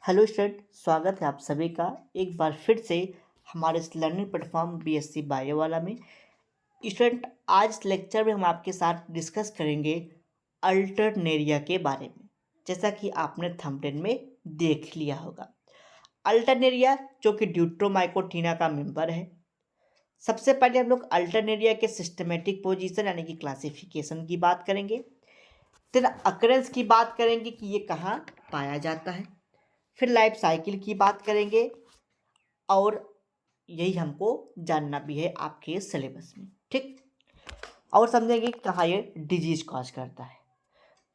Hello student, स्वागत है आप सभी का एक बार फिर से हमारे इस लर्निंग प्लेटफॉर्म बीएससी बायो वाला में। स्टूडेंट, आज इस लेक्चर में हम आपके साथ डिस्कस करेंगे अल्टरनेरिया के बारे में। जैसा कि आपने थंबनेल में देख लिया होगा, अल्टरनेरिया जो कि ड्यूट्रोमाइकोटीना का मेंबर है। सबसे पहले हम लोग अल्टरनेरिया के सिस्टमेटिक पोजीशन यानी कि क्लासिफिकेशन की बात करेंगे। फिर अकरेंस की बात करेंगे कि ये कहाँ पाया जाता है। फिर लाइफ साइकिल की बात करेंगे और यही हमको जानना भी है आपके सिलेबस में, ठीक। और समझेंगे कहाँ ये डिजीज कॉज करता है।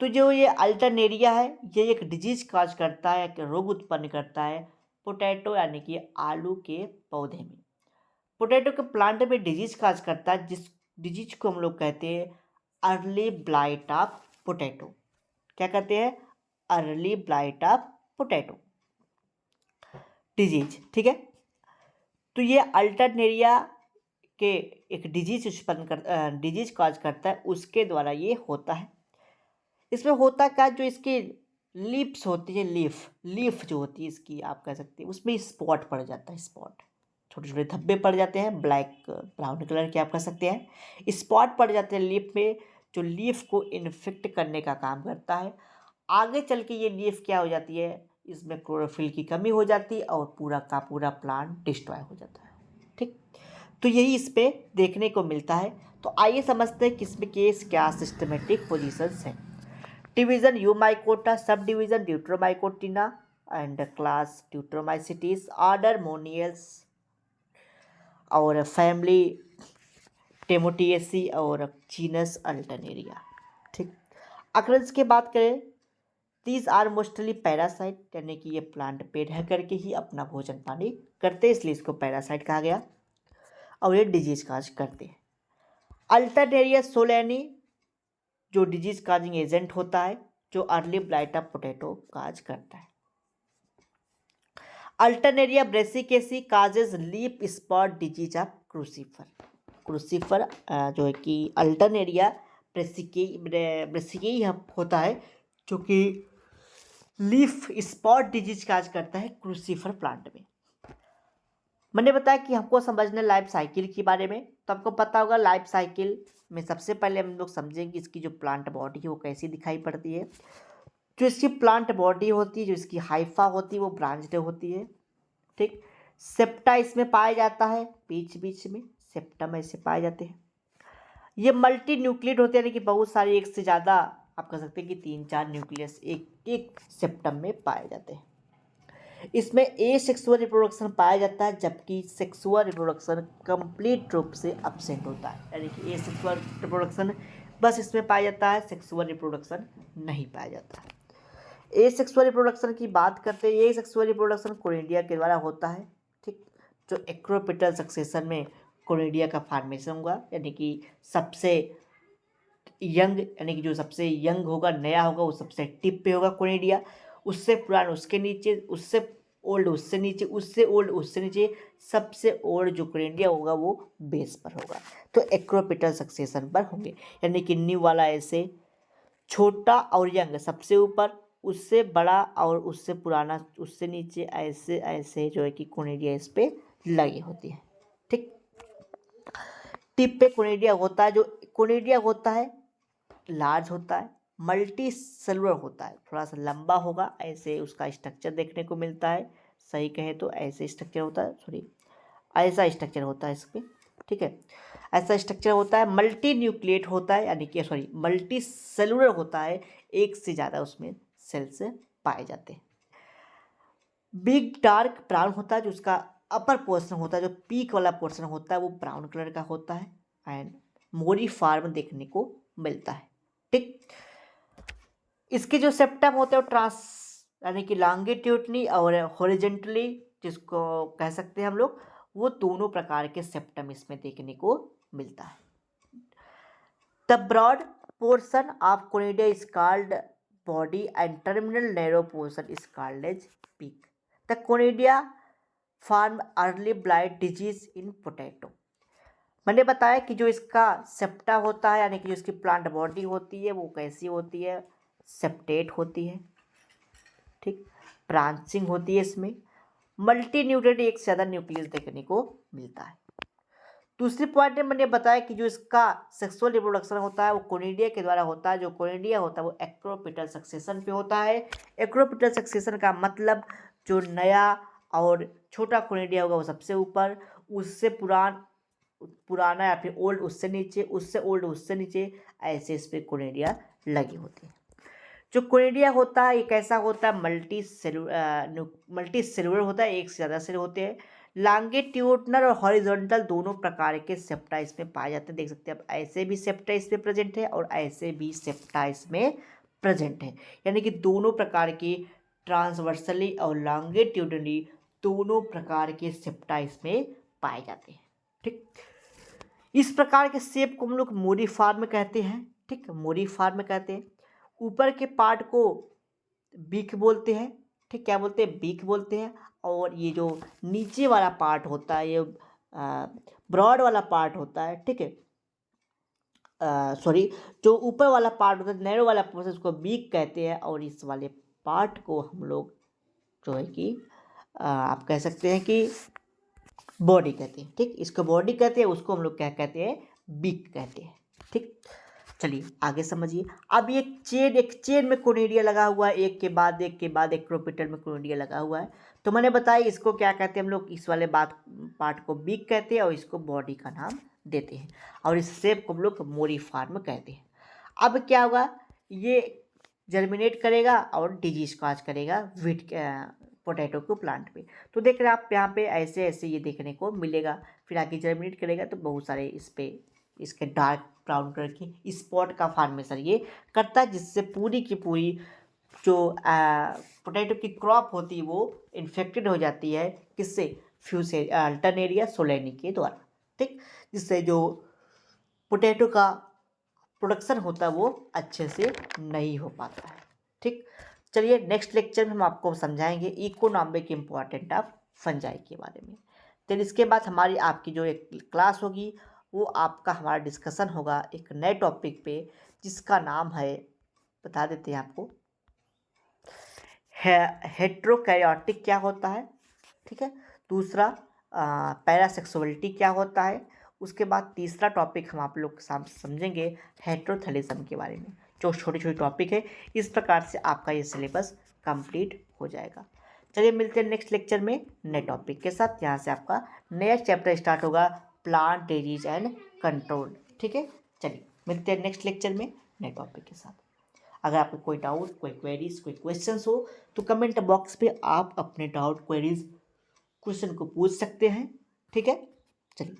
तो जो ये अल्टरनेरिया है ये एक डिजीज कॉज करता है, एक रोग उत्पन्न करता है पोटैटो यानी कि आलू के पौधे में। पोटैटो के प्लांट में डिजीज कॉज करता है, जिस डिजीज को हम लोग कहते हैं अर्ली ब्लाइट ऑफ पोटैटो। क्या कहते हैं? Early blight of potato disease, ठीक है। तो ये अल्टरनेरिया के एक डिजीज उत्पन्न कर डिजीज कॉज करता है, उसके द्वारा ये होता है। इसमें होता क्या, जो इसकी लीफ्स होती है, लीफ जो होती है इसकी, आप कह सकते हैं उसमें स्पॉट पड़ जाता है। स्पॉट छोटे छोटे धब्बे पड़ जाते हैं, ब्लैक ब्राउन कलर के आप कह सकते हैं। स्पॉट पड़ जाते हैं लीफ में, जो लीफ को इन्फेक्ट करने का काम करता है। आगे चल के ये लीफ क्या हो जाती है, इसमें क्लोरोफिल की कमी हो जाती है और पूरा का पूरा प्लांट डिस्ट्रॉय हो जाता है, ठीक। तो यही इस पे देखने को मिलता है। तो आइए समझते हैं किसमें केस क्या सिस्टमेटिक पोजीशंस हैं। Division Eumycota, sub division Deuteromycotina and class Deuteromycetes, order Moniliales और फैमिली टेमोटिएसी और जीनस अल्टरनेरिया, ठीक। अकरेंस की बात करें, दीज आर मोस्टली पैरासाइट यानी कि ये प्लांट पे रह करके ही अपना भोजन पानी करते हैं, इसलिए इसको पैरासाइट कहा गया। और ये डिजीज काज करते हैं। अल्टरनेरिया सोलेनी जो डिजीज काजिंग एजेंट होता है, जो अर्ली ब्लाइट ऑफ पोटैटो काज करता है। Alternaria Brassicaceae causes leaf spot disease of crucifer. Crucifer जो है कि अल्टरनेरिया ब्रेसिकेई होता है, जो कि लीफ स्पॉट डिजीज काज करता है क्रूसीफर प्लांट में। मैंने बताया कि हमको समझना लाइफ साइकिल के बारे में, तो आपको पता होगा लाइफ साइकिल में सबसे पहले हम लोग समझेंगे इसकी जो प्लांट बॉडी है वो कैसी दिखाई पड़ती है। जो इसकी प्लांट बॉडी होती है, जो इसकी हाइफा होती है, वो ब्रांच्ड होती है, ठीक। सेप्टा इसमें पाया जाता है, बीच बीच में सेप्टम ऐसे पाए जाते हैं। ये मल्टी न्यूक्लियड होते हैं, यानी कि बहुत सारे, एक से ज़्यादा आप कह सकते हैं कि 3-4 न्यूक्लियस एक एक सेप्टम में पाए जाते हैं। इसमें ए सेक्सुअल रिप्रोडक्शन पाया जाता है, जबकि सेक्सुअल रिप्रोडक्शन कंप्लीट रूप से अब्सेंट होता है, यानी कि ए सेक्सुअल रिप्रोडक्शन बस इसमें पाया जाता है, सेक्सुअल रिप्रोडक्शन नहीं पाया जाता है। ए सेक्सुअल रिप्रोडक्शन की बात करते हैं, ए सेक्सुअल रिप्रोडक्शन कोनिडिया के द्वारा होता है, ठीक। जो एक्रोपिटल सक्सेशन में कोनिडिया का फॉर्मेशन होगा, यानी कि सबसे यंग, यानी कि जो सबसे यंग होगा, नया होगा, वो सबसे टिप पे होगा कोनिडिया। उससे पुराना उसके नीचे, उससे ओल्ड उससे नीचे, उससे ओल्ड उससे नीचे, सबसे ओल्ड जो कोनिडिया होगा वो बेस पर होगा। तो एक्रोपिटल सक्सेशन पर होंगे, यानी कि न्यू वाला ऐसे, छोटा और यंग सबसे ऊपर, उससे बड़ा और उससे पुराना उससे नीचे, ऐसे ऐसे जो है कि कोनिडिया इस पे लगी होती है, ठीक। टिप पे कोनिडिया होता है। जो कोनिडिया होता है लार्ज होता है, मल्टी सेलुलर होता है, थोड़ा सा लंबा होगा, ऐसे उसका स्ट्रक्चर देखने को मिलता है। सही कहे तो ऐसे स्ट्रक्चर होता है, सॉरी ऐसा स्ट्रक्चर होता है इस पर, ठीक है। ऐसा स्ट्रक्चर होता है, मल्टी न्यूक्लिएट होता है, यानी कि सॉरी मल्टी सेलुलर होता है, एक से ज़्यादा उसमें सेल्स पाए जाते हैं। बिग डार्क ब्राउन होता है, जो उसका अपर पोर्शन होता है, जो पीक वाला पोर्शन होता है वो ब्राउन कलर का होता है एंड मोरी फार्म देखने को मिलता है, ठीक। इसके जो सेप्टम होते हैं वो ट्रांस यानी कि लॉन्गिट्यूडनली और हॉरिजेंटली जिसको कह सकते हैं हम लोग, वो दोनों प्रकार के सेप्टम इसमें देखने को मिलता है। The broad portion of conidia is called body and terminal narrow portion is called as beak. The conidia form early blight disease in potato. मैंने बताया कि जो इसका सेप्टा होता है, यानी कि जो इसकी प्लांट बॉडी होती है वो कैसी होती है, सेप्टेट होती है, ठीक। ब्रांचिंग होती है इसमें, मल्टी न्यूक्लियड एक से ज़्यादा न्यूक्लियस देखने को मिलता है। दूसरी पॉइंट में मैंने बताया कि जो इसका सेक्सुअल रिप्रोडक्शन होता है वो कोनिडिया के द्वारा होता है। जो कोनिडिया होता है वो एक्रोपिटल सक्सेशन पे होता है। एक्रोपिटल सक्सेशन का मतलब जो नया और छोटा कोनिडिया होगा वो सबसे ऊपर, उससे पुराना या फिर ओल्ड उससे नीचे, उससे ओल्ड उससे नीचे, ऐसे इस पर कोनिडिया लगी होती है। जो कोनिडिया होता है ये कैसा होता है, मल्टी सेलुलर होता है, एक से ज़्यादा सेल होते हैं। लॉन्गिट्यूडनल और हॉरिजॉन्टल दोनों प्रकार के सेप्टा इसमें पाए जाते हैं। देख सकते हैं आप, ऐसे भी सेप्टा इसमें प्रेजेंट है और ऐसे भी सेप्टा इसमें प्रेजेंट है, यानी कि दोनों प्रकार की ट्रांसवर्सली और लॉन्गिट्यूडनली दोनों प्रकार के सेप्टा इसमें पाए जाते हैं। ठीक, इस प्रकार के शेप को हम लोग मोरिफॉर्म कहते हैं। ठीक, मोरिफॉर्म कहते हैं। ऊपर के पार्ट को बीक बोलते हैं। ठीक, क्या बोलते हैं, बीक बोलते हैं। और ये जो नीचे वाला पार्ट होता है, ये ब्रॉड वाला पार्ट होता है, ठीक है, सॉरी, जो ऊपर वाला पार्ट होता है, नैरो वाला पोर्शन, उसको बीक कहते हैं। और इस वाले पार्ट को हम लोग जो है कि आप कह सकते हैं कि बॉडी कहते हैं। ठीक, इसको बॉडी कहते हैं, उसको हम लोग क्या कहते हैं, बीक कहते हैं। ठीक, चलिए आगे समझिए। अब एक चेन में कोनिडिया लगा हुआ है, एक के बाद एक एक्रोपिटल में कोनिडिया लगा हुआ है। तो मैंने बताया इसको क्या कहते हैं हम लोग, इस वाले पार्ट को बीक कहते हैं और इसको बॉडी का नाम देते हैं। और इस शेप को हम लोग मोरिफॉर्म कहते हैं। अब क्या होगा, ये जर्मिनेट करेगा और डिजीज काज करेगा वीट पोटैटो को प्लांट पे। तो देख रहे हैं आप यहाँ पे ऐसे ऐसे ये देखने को मिलेगा। फिर आगे जर्मिनेट करेगा तो बहुत सारे इस पे इसके डार्क ब्राउन कलर की स्पॉट का फॉर्मेशन ये करता है, जिससे पूरी की पूरी जो पोटैटो की क्रॉप होती है वो इन्फेक्टेड हो जाती है। किससे, फ्यूसे अल्टरनेरिया सोलेनी के द्वारा। ठीक, जिससे जो पोटैटो का प्रोडक्शन होता है वो अच्छे से नहीं हो पाता है। ठीक, चलिए नेक्स्ट लेक्चर में हम आपको समझाएंगे इकोनॉमिक इम्पोर्टेंट ऑफ फंजाई के बारे में। फिर इसके बाद हमारी आपकी जो एक क्लास होगी वो आपका हमारा डिस्कशन होगा एक नए टॉपिक पे, जिसका नाम है, बता देते हैं आपको, हेट्रोकैरियोटिक क्या होता है। ठीक है, दूसरा पैरासेक्सुअलिटी क्या होता है। उसके बाद तीसरा टॉपिक हम आप लोग समझेंगे हेट्रोथैलिज्म के बारे में। जो छोटे छोटे टॉपिक है, इस प्रकार से आपका ये सिलेबस कंप्लीट हो जाएगा। चलिए मिलते हैं नेक्स्ट लेक्चर में नए टॉपिक के साथ। यहाँ से आपका नया चैप्टर स्टार्ट होगा, प्लांट डिजीज एंड कंट्रोल। ठीक है, चलिए मिलते हैं नेक्स्ट लेक्चर में नए टॉपिक के साथ। अगर आपको कोई डाउट, कोई क्वेरीज, कोई क्वेश्चंस हो तो कमेंट बॉक्स पे आप अपने डाउट, क्वेरीज, क्वेश्चन को पूछ सकते हैं। ठीक है, चलिए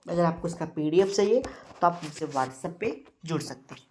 अगर आपको इसका PDF चाहिए तो आप मुझसे व्हाट्सएप पे जुड़ सकते हैं।